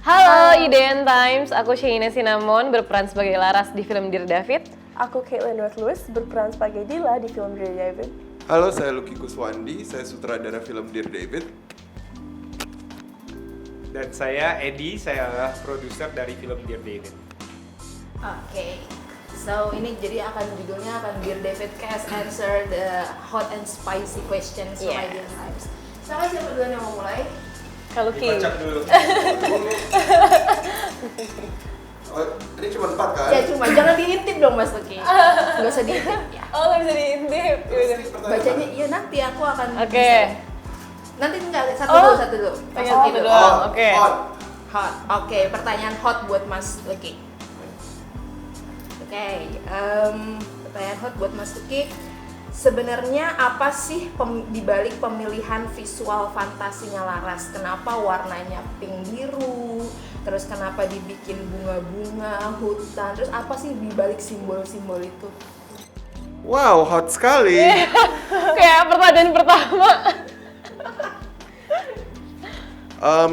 Halo IDN Times, aku Sheina Cinnamon berperan sebagai Laras di film Dear David. Aku Caitlin North Lewis berperan sebagai Dila di film Dear David. Halo, saya Lucky Kuswandi, saya sutradara film Dear David. Dan saya Edi, saya adalah produser dari film Dear David. Oke, so ini jadi judulnya akan Dear David Cast Answer the Hot and Spicy Questions from IDN Times. Siapa duluan yang mau mulai? Kalau Ki. Dikocok dulu. Oh, ini cuma 4 kan? Ya cuma, jangan diintip dong Mas Lucky. Nggak usah diintip ya. Oh, nggak bisa diintip. Bacanya, iya nanti aku akan Oke. Nanti enggak, satu dulu. Pengen satu doang, oke. Hot. Oke, pertanyaan hot buat Mas Lucky. Oke, pertanyaan hot buat Mas Lucky. Sebenarnya apa sih dibalik pemilihan visual fantasinya Laras? Kenapa warnanya pink biru? Terus kenapa dibikin bunga-bunga, hutan? Terus apa sih dibalik simbol-simbol itu? Wow, hot sekali. Kayak pertanyaan pertama.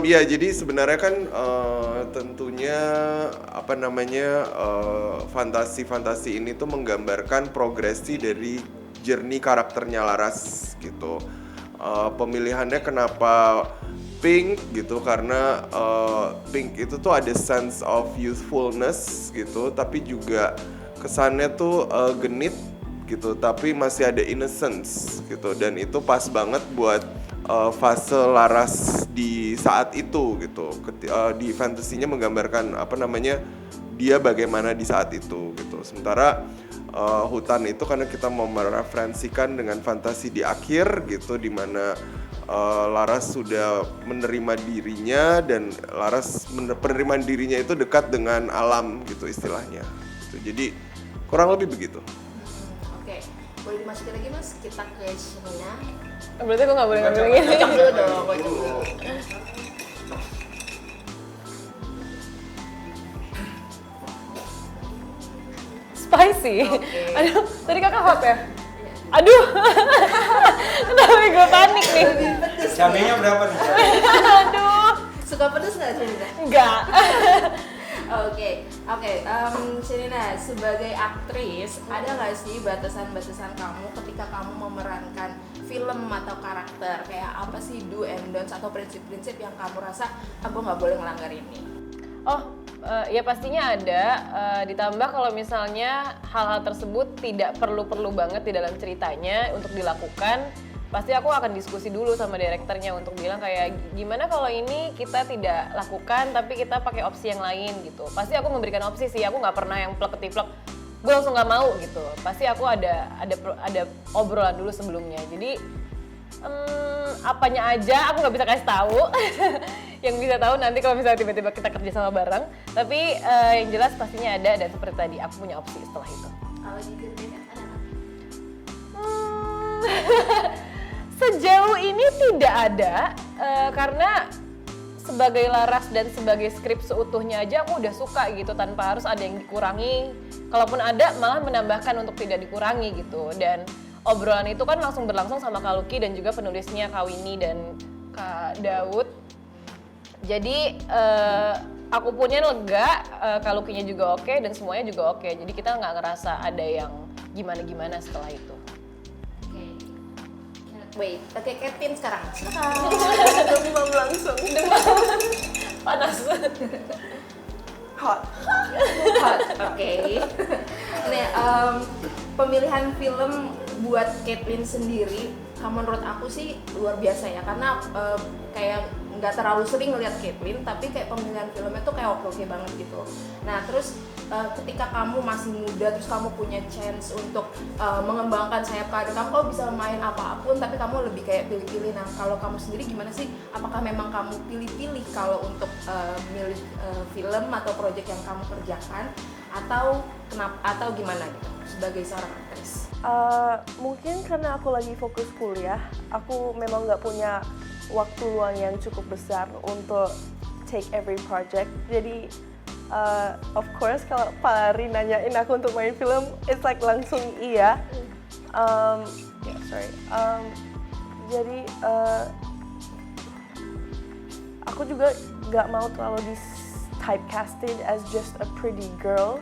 Ya, jadi sebenarnya kan tentunya fantasi-fantasi ini tuh menggambarkan progresi dari journey karakternya Laras gitu. Pemilihannya kenapa pink gitu, karena pink itu tuh ada sense of youthfulness gitu, tapi juga kesannya tuh genit gitu, tapi masih ada innocence gitu, dan itu pas banget buat fase Laras di saat itu gitu. Di fantasinya menggambarkan dia bagaimana di saat itu gitu. Sementara hutan itu karena kita mau mereferensikan dengan fantasi di akhir gitu, di mana Laras sudah menerima dirinya, dan Laras penerimaan dirinya itu dekat dengan alam gitu istilahnya. Jadi kurang lebih begitu. Oke, boleh dimasukin lagi Mas? Kita ke Sheina. Berarti aku nggak boleh ngambil gini. Kocok dulu dong, kocok dulu. Spicy. Oke. Aduh, tadi kakak hot ya? Aduh, tapi gue panik nih. Lebih pedes. Cabenya berapa nih? Aduh, Suka pedes nggak Sheina? enggak. Oke, Sheina sebagai aktris, ada nggak sih batasan-batasan kamu ketika kamu memerankan film atau karakter? Kayak apa sih do and don'ts atau prinsip-prinsip yang kamu rasa aku nggak boleh melanggar ini? Oh, ya pastinya ada. Ditambah kalau misalnya hal-hal tersebut tidak perlu-perlu banget di dalam ceritanya untuk dilakukan, pasti aku akan diskusi dulu sama direkturnya untuk bilang kayak gimana kalau ini kita tidak lakukan tapi kita pakai opsi yang lain gitu. Pasti aku memberikan opsi sih, aku nggak pernah yang plek-ketiplek gue langsung nggak mau gitu. Pasti aku ada obrolan dulu sebelumnya. Jadi apanya aja aku nggak bisa kasih tahu. Yang bisa tahu nanti kalau misalnya tiba-tiba kita kerja sama bareng. Tapi yang jelas pastinya ada, dan seperti tadi aku punya opsi setelah itu. Kalau di David ada nggak? Sejauh ini tidak ada, karena sebagai Laras dan sebagai skrip seutuhnya aja aku udah suka gitu, tanpa harus ada yang dikurangi. Kalaupun ada malah menambahkan untuk tidak dikurangi gitu. Dan obrolan itu kan langsung berlangsung sama Kak Lucky dan juga penulisnya Kak Winnie dan Kak Daud. Jadi aku punya lega, Kak Lucky-nya juga oke, dan semuanya juga oke. Jadi kita nggak ngerasa ada yang gimana-gimana setelah itu. Wait, oke, Kevin sekarang. Demam langsung. Panas. Hot. Hot, oke. Nih, pemilihan film buat Caitlin sendiri, menurut aku sih luar biasa ya, karena kayak nggak terlalu sering ngeliat Caitlin, tapi kayak pemilihan filmnya tuh kayak oke banget gitu. Nah terus ketika kamu masih muda, terus kamu punya chance untuk mengembangkan sayap karir kamu bisa main apapun, tapi kamu lebih kayak pilih-pilih. Nah kalau kamu sendiri gimana sih? Apakah memang kamu pilih-pilih kalau untuk milih film atau proyek yang kamu kerjakan, atau gimana gitu sebagai seorang aktris? Mungkin karena aku lagi fokus kuliah, aku memang nggak punya waktu luang yang cukup besar untuk take every project. Jadi of course kalau Pak Ari nanyain aku untuk main film, it's like langsung iya. Jadi aku juga nggak mau terlalu di typecasted as just a pretty girl.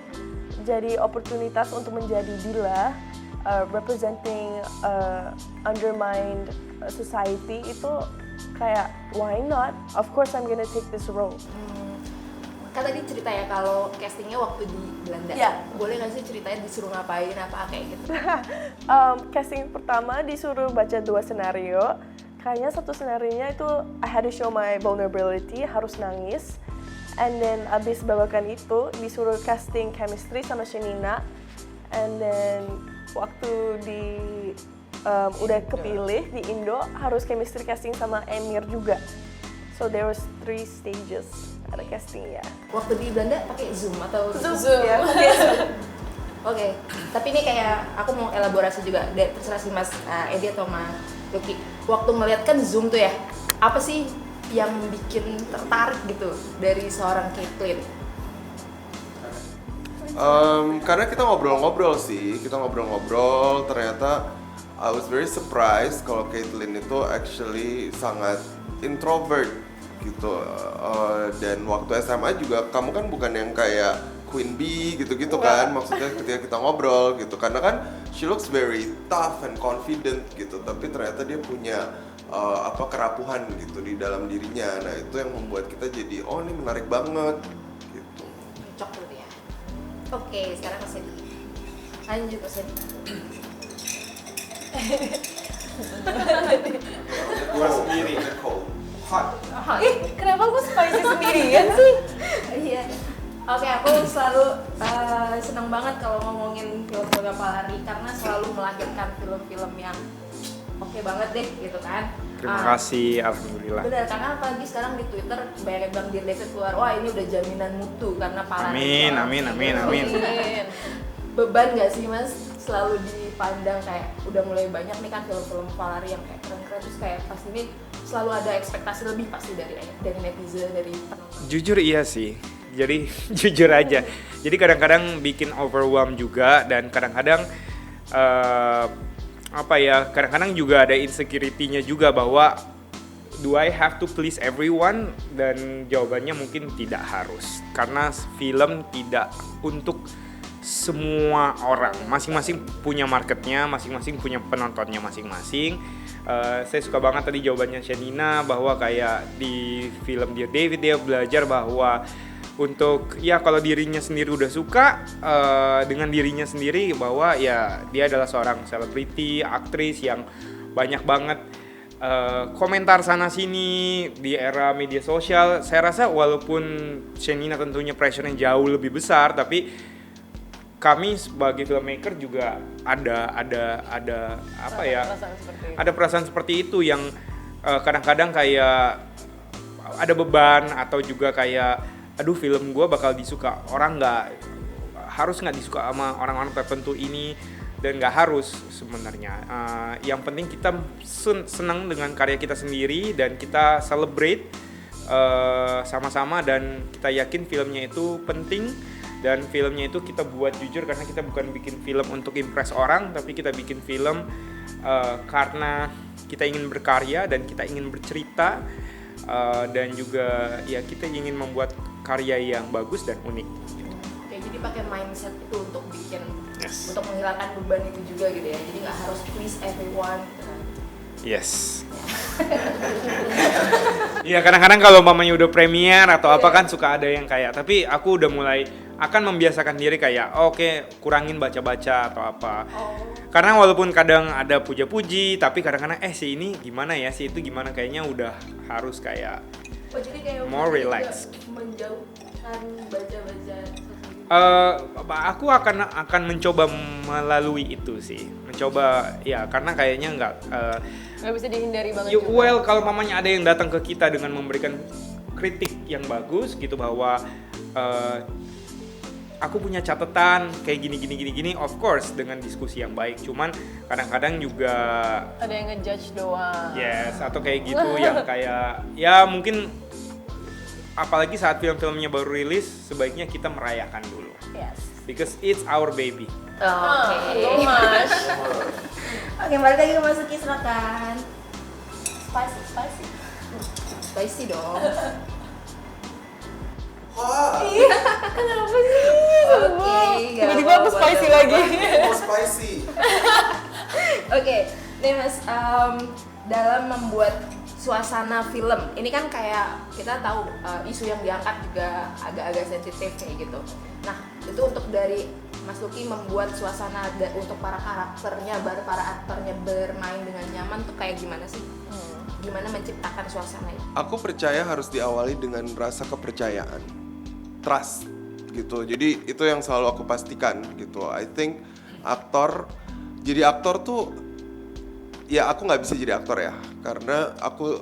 Jadi oportunitas untuk menjadi Dila, representing undermined society itu kayak why not? Of course I'm gonna take this role. Kan tadi cerita ya kalau castingnya waktu di Belanda. Ya. Boleh nggak sih ceritanya disuruh ngapain apa kayak gitu? Casting pertama disuruh baca 2 senario. Kayaknya satu senarionya itu I had to show my vulnerability, harus nangis. And then abis babakan itu disuruh casting chemistry sama Shenina. And then waktu udah kepilih di Indo harus chemistry casting sama Emir juga. So there was 3 stages ada castingnya. Waktu di Belanda pakai Zoom atau Zoom. Ya, Oke, tapi ini kayak aku mau elaborasi juga, terserah sih Mas Edi atau Mas Yoki. Waktu ngeliat kan Zoom tuh ya, apa sih yang bikin tertarik gitu dari seorang Caitlyn? Karena kita ngobrol-ngobrol sih, ternyata I was very surprised kalau Caitlyn itu actually sangat introvert gitu. Dan waktu SMA juga kamu kan bukan yang kayak Queen Bee gitu-gitu kan, maksudnya ketika kita ngobrol gitu, karena kan she looks very tough and confident gitu, tapi ternyata dia punya kerapuhan gitu di dalam dirinya. Nah itu yang membuat kita jadi oh ini menarik banget gitu. Cocok dulu ya. Oke, sekarang Mas Edi. Lanjut Mas Edi. Gua sendiri hot. Kenapa aku spicy sendirian sih? Iya. Oke, aku selalu senang banget kalau ngomongin film-film Palari karena selalu melahirkan film-film yang oke banget deh gitu kan. Terima kasih, alhamdulillah. Benar, karena apalagi sekarang di Twitter banyak yang bilang Dear David keluar, wah ini udah jaminan mutu karena Palari. Amin. Beban nggak sih Mas selalu dipandang kayak udah mulai banyak nih kan film-film Palari yang kayak keren-keren, terus kayak pasti ini selalu ada ekspektasi lebih pasti dari netizen, dari penonton. Jujur iya sih. Jadi jujur aja. Jadi kadang-kadang bikin overwhelm juga, dan kadang-kadang kadang-kadang juga ada insecurity-nya juga bahwa do I have to please everyone? Dan jawabannya mungkin tidak harus, karena film tidak untuk semua orang. Masing-masing punya marketnya, masing-masing punya penontonnya masing-masing. Saya suka banget tadi jawabannya Shenina bahwa kayak di film Dear David dia belajar bahwa untuk ya kalau dirinya sendiri udah suka dengan dirinya sendiri, bahwa ya dia adalah seorang selebriti, aktris yang banyak banget komentar sana sini di era media sosial. Saya rasa walaupun Shenina tentunya pressure-nya jauh lebih besar, tapi kami sebagai filmmaker juga ada perasaan seperti itu yang kadang-kadang kayak ada beban, atau juga kayak aduh film gue bakal disuka orang nggak disuka sama orang-orang tertentu ini, dan nggak harus sebenarnya. Yang penting kita senang dengan karya kita sendiri dan kita celebrate sama-sama, dan kita yakin filmnya itu penting, dan filmnya itu kita buat jujur karena kita bukan bikin film untuk impress orang, tapi kita bikin film karena kita ingin berkarya dan kita ingin bercerita, dan juga ya kita ingin membuat karya yang bagus dan unik. Oke, jadi pakai mindset itu untuk bikin, Yes. untuk menghilangkan beban itu juga gitu ya. Jadi nggak harus please everyone. Gitu kan. Yes. Iya, kadang-kadang kalau mamanya udah premier atau apa kan suka ada yang kayak, tapi aku udah mulai akan membiasakan diri kayak oke, kurangin baca-baca atau apa. Karena walaupun kadang ada puja-puji, tapi kadang-kadang si ini gimana ya, si itu gimana, kayaknya udah harus kayak Jadi kayak more relax. Menjauhkan baca-baca. Aku akan mencoba melalui itu sih, mencoba ya, karena kayaknya nggak bisa dihindari banget juga. well, kalau mamanya ada yang datang ke kita dengan memberikan kritik yang bagus gitu, bahwa aku punya catatan kayak gini, of course dengan diskusi yang baik. Cuman kadang-kadang juga Ada yang ngejudge doang. yes, atau kayak gitu yang kayak ya mungkin apalagi saat film-filmnya baru rilis, sebaiknya kita merayakan dulu. Yes. Because it's our baby. Oke. Mas. Oke, balik lagi ke Mas Uki, silakan. Spicy. Spicy dong. Kenapa sih? Oke, nggak Tiba-tiba aku apa-apa. spicy lagi. Oh, spicy. Oke, nih Mas, dalam membuat suasana film, ini kan kayak kita tahu isu yang diangkat juga agak-agak sensitif kayak gitu. Nah, itu untuk dari Mas Lucky membuat suasana untuk para karakternya, para aktornya bermain dengan nyaman tuh kayak gimana sih? Gimana menciptakan suasana itu? Aku percaya harus diawali dengan rasa kepercayaan, trust gitu. Jadi itu yang selalu aku pastikan gitu. I think jadi aktor tuh, ya aku nggak bisa jadi aktor ya, karena aku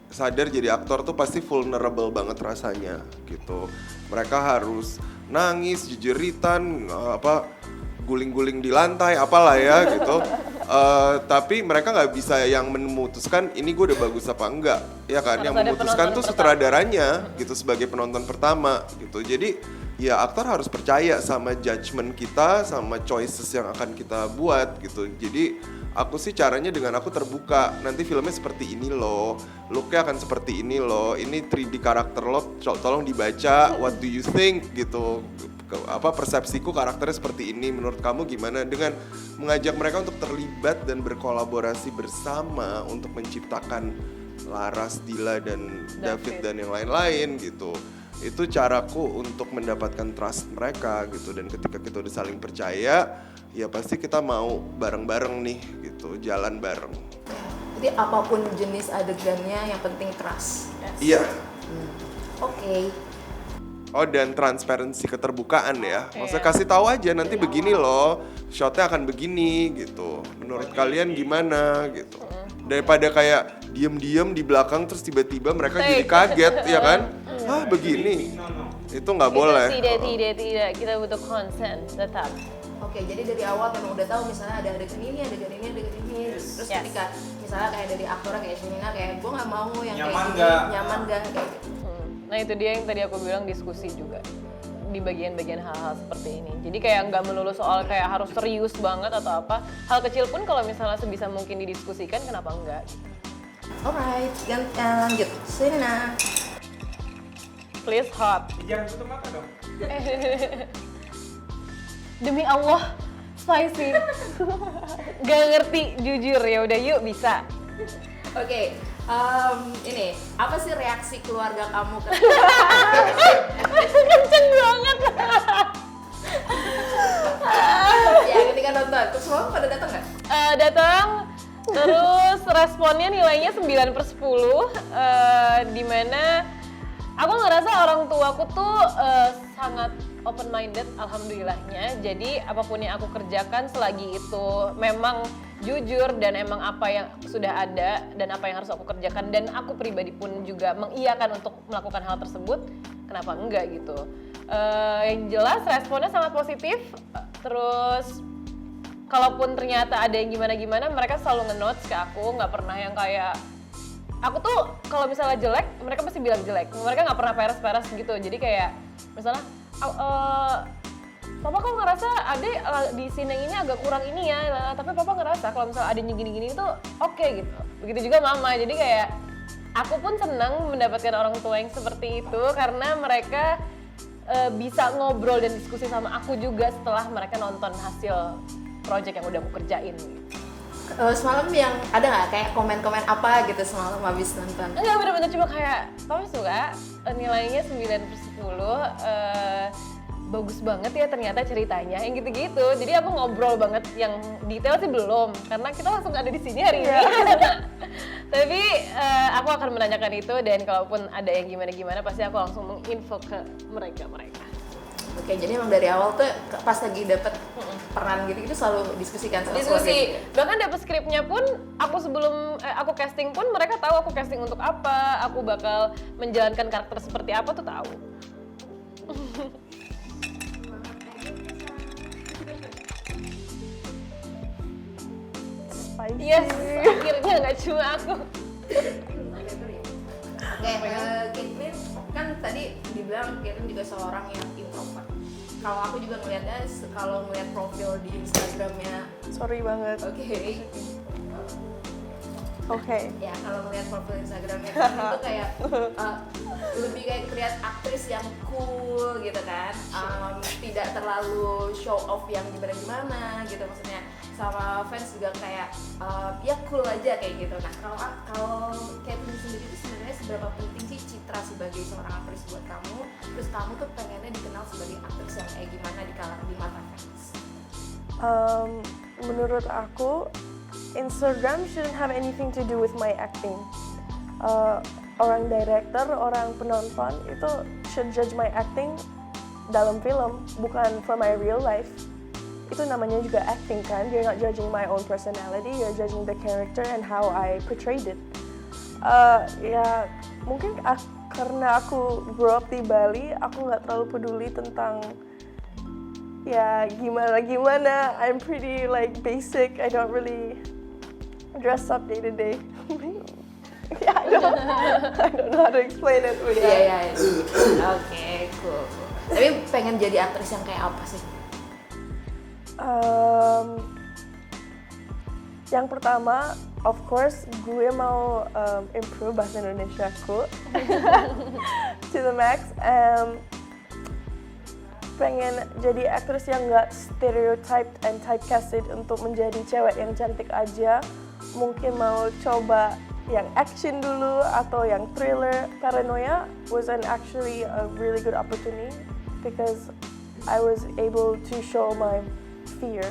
sadar jadi aktor tuh pasti vulnerable banget rasanya gitu. Mereka harus nangis, jejeritan, guling-guling di lantai, apalah ya gitu. Tapi mereka nggak bisa yang memutuskan ini gue udah bagus apa enggak, ya kan? Harus Yang ada memutuskan penonton tuh sutradaranya gitu sebagai penonton pertama gitu. Jadi ya aktor harus percaya sama judgement kita, sama choices yang akan kita buat gitu. Jadi aku sih caranya dengan aku terbuka, nanti filmnya seperti ini loh, looknya akan seperti ini loh, ini 3D karakter lo, tolong dibaca, what do you think gitu. Persepsiku karakternya seperti ini, menurut kamu gimana, dengan mengajak mereka untuk terlibat dan berkolaborasi bersama untuk menciptakan Laras, Dila, dan David dan yang lain-lain gitu. Itu caraku untuk mendapatkan trust mereka gitu, dan ketika kita udah saling percaya ya pasti kita mau bareng-bareng nih gitu, jalan bareng. Jadi apapun jenis adegannya yang penting trust. Iya. Oke. Oh, dan transparansi, keterbukaan ya. Maksudnya kasih tahu aja nanti begini loh, shotnya akan begini gitu. Menurut kalian gimana gitu. Daripada kayak diem-diem di belakang terus tiba-tiba mereka jadi kaget ya kan? Hah, begini. Itu nggak boleh. Tidak. Kita butuh consent tetap. Oke, jadi dari awal memang udah tahu misalnya ada adegan ini. Terus Yes. ketika misalnya kayak dari aktornya kayak Shenina kayak gue nggak mau yang Nyaman kayak nggak? gini, nyaman nggak kayak gitu. Nah itu dia yang tadi aku bilang, diskusi juga di bagian-bagian hal-hal seperti ini. Jadi kayak nggak melulu soal kayak harus serius banget atau apa. Hal kecil pun kalau misalnya sebisa mungkin didiskusikan, kenapa enggak? Alright, lanjut. Shenina. Please hot. Jangan tutup mata dong. Demi Allah, spicy. Gak ngerti jujur, ya udah yuk bisa. Oke, ini apa sih reaksi keluarga kamu ke Kenceng banget. ya ketika nonton? Terus semua pada datang nggak? Datang, terus responnya nilainya 9/10, dimana aku ngerasa orang tuaku tuh sangat open minded, alhamdulillahnya. Jadi apapun yang aku kerjakan selagi itu memang jujur dan emang apa yang sudah ada dan apa yang harus aku kerjakan, dan aku pribadi pun juga mengiyakan untuk melakukan hal tersebut, kenapa enggak gitu. Yang jelas responnya sangat positif. Terus kalaupun ternyata ada yang gimana-gimana, mereka selalu nge-notes ke aku, nggak pernah yang kayak aku tuh kalau misalnya jelek, mereka pasti bilang jelek. Mereka nggak pernah peres-peres gitu. Jadi kayak misalnya, Papa kok ngerasa adek di scene yang ini agak kurang ini ya, tapi Papa ngerasa kalau misalnya adeknya gini-gini itu oke gitu. Begitu juga Mama. Jadi kayak aku pun senang mendapatkan orang tua yang seperti itu, karena mereka bisa ngobrol dan diskusi sama aku juga setelah mereka nonton hasil project yang udah aku kerjain gitu. Semalam yang ada nggak kayak komen-komen apa gitu semalam habis nonton? Enggak, bener-bener cuma kayak Papa suka, nilainya 9/10, bagus banget ya ternyata ceritanya, yang gitu-gitu. Jadi aku ngobrol banget, yang detail sih belum, karena kita langsung ada di sini hari ini. Tapi aku akan menanyakan itu, dan kalaupun ada yang gimana-gimana pasti aku langsung menginfo ke mereka. Oke, jadi emang dari awal tuh pas lagi dapet peran gitu selalu diskusikan sama keluarga Diskusi, juga? bahkan dapet skripnya pun aku sebelum aku casting pun mereka tahu aku casting untuk apa, aku bakal menjalankan karakter seperti apa tuh tahu. Spicy. Yes, akhirnya nggak cuma aku. Oke, Caitlyn kan tadi dibilang Caitlyn juga seorang yang introvert. Kalau aku juga ngelihatnya, kalau ngeliat profil di Instagramnya, Sorry banget. oke. Oke. Ya kalau melihat profil Instagramnya Caitlyn itu kayak lebih kayak terlihat aktris yang cool gitu kan, tidak terlalu show off yang gimana gitu, maksudnya sama fans juga kayak ya cool aja kayak gitu. Nah kalau Caitlyn sendiri itu sebenarnya seberapa penting sih citra sebagai seorang aktris buat kamu? Terus kamu tuh pengennya dikenal sebagai aktris yang kayak gimana di mata fans? Menurut aku, Instagram shouldn't have anything to do with my acting. Orang director, orang penonton itu should judge my acting dalam film, bukan for my real life. Itu namanya juga acting kan, you're not judging my own personality, you're judging the character and how I portrayed it. Ya mungkin karena aku grow up di Bali, aku nggak terlalu peduli tentang ya gimana. I'm pretty like basic, I don't really dress up day to day. Yeah, I don't know how to explain it. But yeah. Iya. Oke, cool. Tapi pengen jadi aktris yang kayak apa sih? Yang pertama, of course, gue mau improve bahasa Indonesiaku to the max. Pengen jadi aktris yang nggak stereotyped and typecasted untuk menjadi cewek yang cantik aja. Mungkin mau coba yang action dulu atau yang thriller. Paranoia was actually a really good opportunity because I was able to show my fear.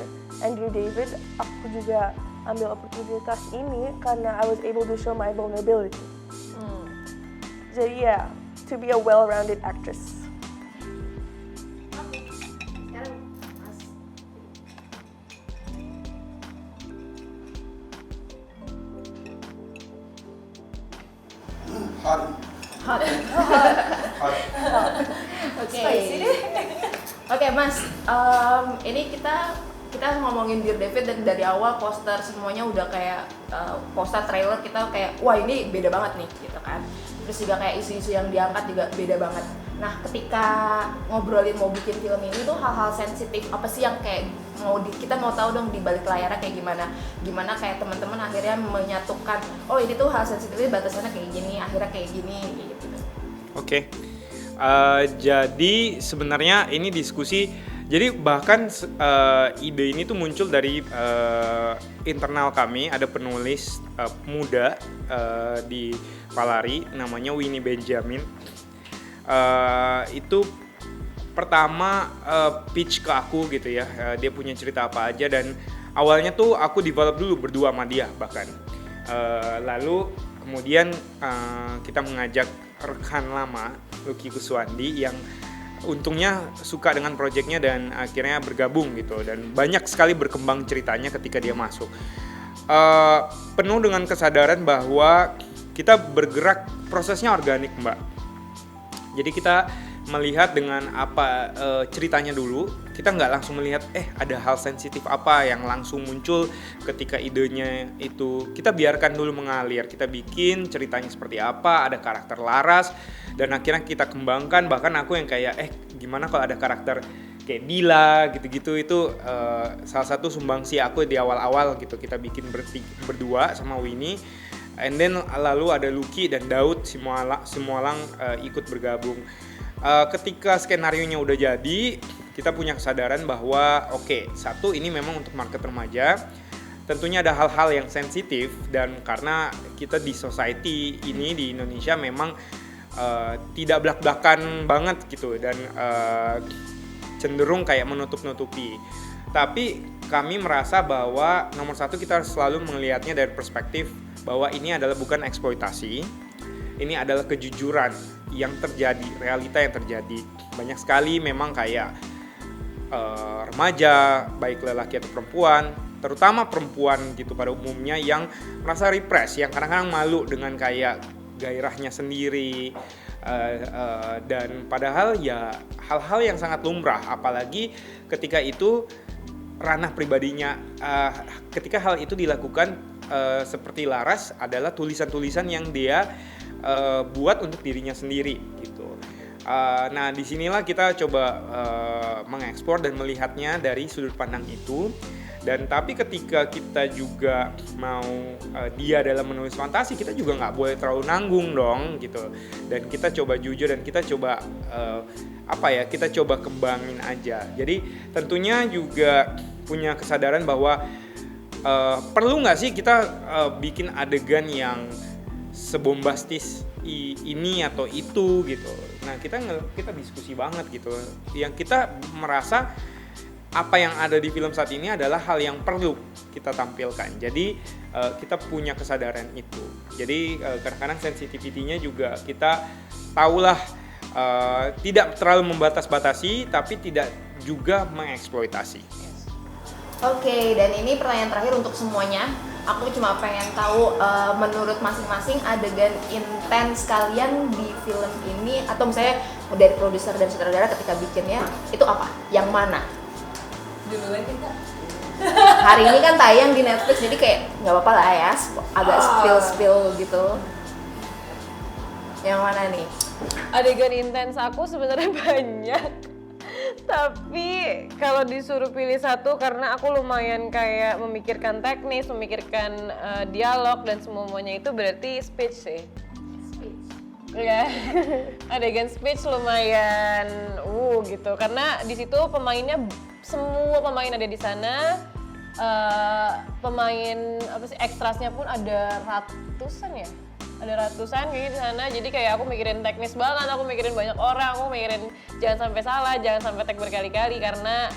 Andrew David, aku juga ambil oportunitas ini karena I was able to show my vulnerability. Jadi ya, to be a well-rounded actress. Sekarang Mas. Hot. Oke, Mas. Ini kita ngomongin Dear David dan dari awal poster semuanya udah kayak poster trailer kita kayak wah ini beda banget nih gitu kan. Terus juga kayak isu-isu yang diangkat juga beda banget. Nah, ketika ngobrolin mau bikin film ini tuh hal-hal sensitif apa sih yang kayak kita mau tahu dong di balik layarnya kayak gimana kayak teman-teman akhirnya menyatukan oh ini tuh hal sensitifnya batasannya kayak gini, akhirnya kayak gini gitu. Oke. Jadi sebenarnya ini diskusi. Jadi bahkan ide ini tuh muncul dari internal kami. Ada penulis muda di Palari, namanya Winnie Benjamin. Itu pertama pitch ke aku gitu ya. Dia punya cerita apa aja dan awalnya tuh aku develop dulu berdua sama dia bahkan. Lalu kemudian kita mengajak rekan lama Lucky Kuswandi yang untungnya suka dengan proyeknya dan akhirnya bergabung gitu dan banyak sekali berkembang ceritanya ketika dia masuk. Penuh dengan kesadaran bahwa kita bergerak prosesnya organik, Mbak. Jadi kita melihat dengan apa ceritanya dulu, kita nggak langsung melihat ada hal sensitif apa yang langsung muncul ketika idenya itu. Kita biarkan dulu mengalir, kita bikin ceritanya seperti apa, ada karakter Laras dan akhirnya kita kembangkan. Bahkan aku yang kayak gimana kalau ada karakter kayak Dila gitu-gitu, itu salah satu sumbangsi aku di awal-awal gitu. Kita bikin berdua sama Winnie, and then lalu ada Lucky dan Daud Simualang ikut bergabung. Ketika skenarionya udah jadi, kita punya kesadaran bahwa satu ini memang untuk market remaja. Tentunya ada hal-hal yang sensitif dan karena kita di society ini di Indonesia memang tidak belak-belakan banget gitu dan cenderung kayak menutup-nutupi. Tapi kami merasa bahwa nomor satu kita harus selalu melihatnya dari perspektif bahwa ini adalah bukan eksploitasi, ini adalah kejujuran yang terjadi, realita yang terjadi. Banyak sekali memang kayak remaja, baik lelaki atau perempuan, terutama perempuan gitu pada umumnya yang merasa repress, yang kadang-kadang malu dengan kayak gairahnya sendiri, dan padahal ya hal-hal yang sangat lumrah, apalagi ketika itu ranah pribadinya. Ketika hal itu dilakukan seperti Laras adalah tulisan-tulisan yang dia buat untuk dirinya sendiri gitu. Nah disinilah kita coba mengekspor dan melihatnya dari sudut pandang itu Dan tapi ketika kita juga mau dia dalam menulis fantasi, kita juga nggak boleh terlalu nanggung dong gitu. Dan kita coba jujur dan kita coba kita coba kembangin aja. Jadi tentunya juga punya kesadaran bahwa perlu nggak sih kita bikin adegan yang sebombastis ini atau itu gitu. Nah kita diskusi banget gitu. Yang kita merasa apa yang ada di film saat ini adalah hal yang perlu kita tampilkan. Jadi kita punya kesadaran itu. Jadi kadang-kadang sensitivity-nya juga kita tahulah tidak terlalu membatas-batasi, tapi tidak juga mengeksploitasi. Oke, dan ini pertanyaan terakhir untuk semuanya. Aku cuma pengen tahu menurut masing-masing adegan intens kalian di film ini, atau misalnya dari produser dan sutradara ketika bikinnya, itu apa? Yang mana? Duluan kita. Hari ini kan tayang di Netflix, jadi kayak nggak apa-apa lah ya, agak spill gitu. Yang mana nih? Adegan intens aku sebenarnya banyak. Tapi kalau disuruh pilih satu, karena aku lumayan kayak memikirkan teknis, memikirkan dialog dan semuanya, itu berarti speech sih. Ya, adegan speech lumayan gitu, karena di situ pemainnya semua pemain ada di sana, pemain ekstrasnya pun ada ratusan kayak di sana. Jadi kayak aku mikirin teknis banget, aku mikirin banyak orang, aku mikirin jangan sampai salah, jangan sampai tag berkali-kali, karena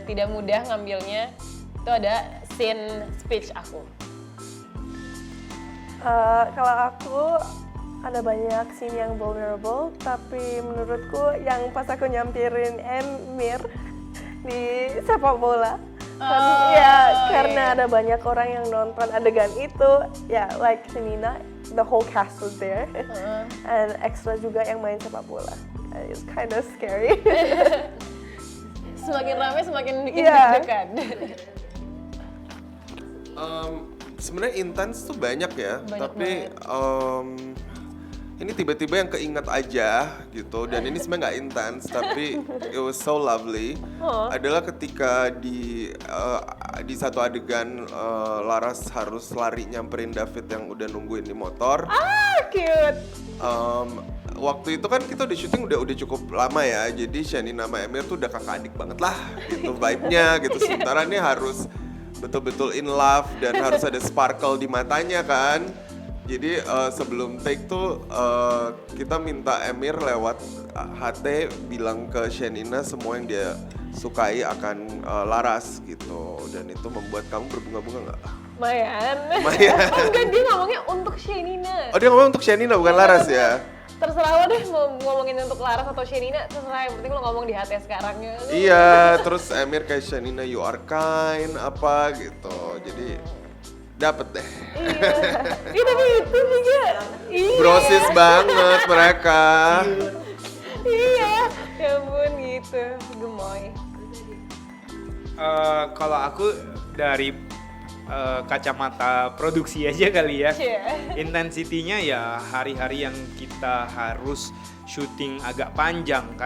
tidak mudah ngambilnya. Itu ada scene speech aku. Kalau aku ada banyak scene yang vulnerable, tapi menurutku yang pas aku nyampirin Emir di sepak bola, karena ada banyak orang yang nonton adegan itu, like Shenina, the whole cast was there, and extra juga yang main sepak bola. It's kind of scary. Semakin ramai semakin bikin deg-degan. Sebenarnya intens tuh banyak ya, tapi ini tiba-tiba yang keinget aja gitu, dan ini sebenarnya nggak intens tapi it was so lovely. Adalah ketika di satu adegan Laras harus lari nyamperin David yang udah nungguin di motor. Cute. Waktu itu kan kita udah syuting udah cukup lama ya, jadi Shenina sama Emir tuh udah kakak adik banget lah gitu vibe-nya gitu. Sementara ini harus betul-betul in love dan harus ada sparkle di matanya kan. Jadi sebelum take tuh kita minta Emir lewat HT bilang ke Shenina semua yang dia sukai akan Laras gitu, dan itu membuat kamu berbunga-bunga nggak? Lumayan. Oh enggak, dia ngomongnya untuk Shenina. Oh dia ngomong untuk Shenina bukan Laras ya? Terserah lo deh mau ngomongin untuk Laras atau Shenina, terserah, yang penting lo ngomong di HT sekarang ya. Iya, terus Emir kayak Shenina you are kind apa gitu, jadi dapet deh. Iya tapi itu juga. Iya. Brosis banget mereka. Iya, ya ampun gitu, gemoy. Kalau aku dari kacamata produksi aja kali ya. Intensitinya ya hari-hari yang kita harus syuting agak panjang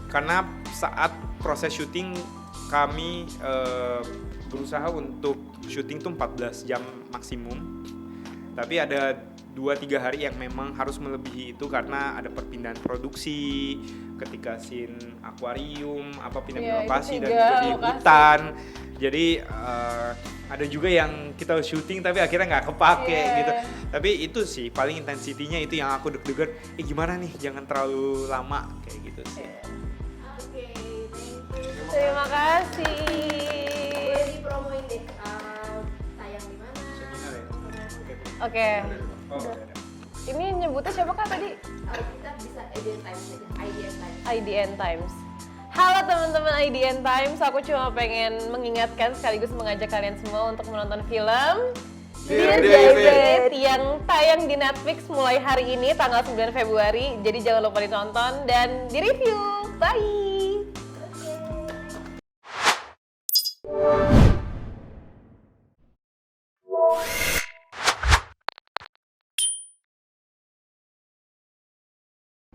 karena saat proses syuting kami berusaha untuk syuting tuh 14 jam maksimum. Tapi ada 2-3 hari yang memang harus melebihi itu karena ada perpindahan produksi, ketika scene akuarium, pindah lokasi dan juga di hutan. Jadi ada juga yang kita syuting tapi akhirnya nggak kepake gitu. Tapi itu sih paling intensitinya itu yang aku deg-degan. Gimana nih jangan terlalu lama kayak gitu sih. Oke, thank you. Terima kasih. Boleh dipromoin deh tayang di mana? Oke. Ini nyebutnya siapa kak tadi? Kita bisa IDN Times aja. IDN Times. Halo teman-teman IDN Times, aku cuma pengen mengingatkan sekaligus mengajak kalian semua untuk menonton film Dear David yang tayang di Netflix mulai hari ini tanggal 9 Februari. Jadi jangan lupa ditonton dan di-review. Bye!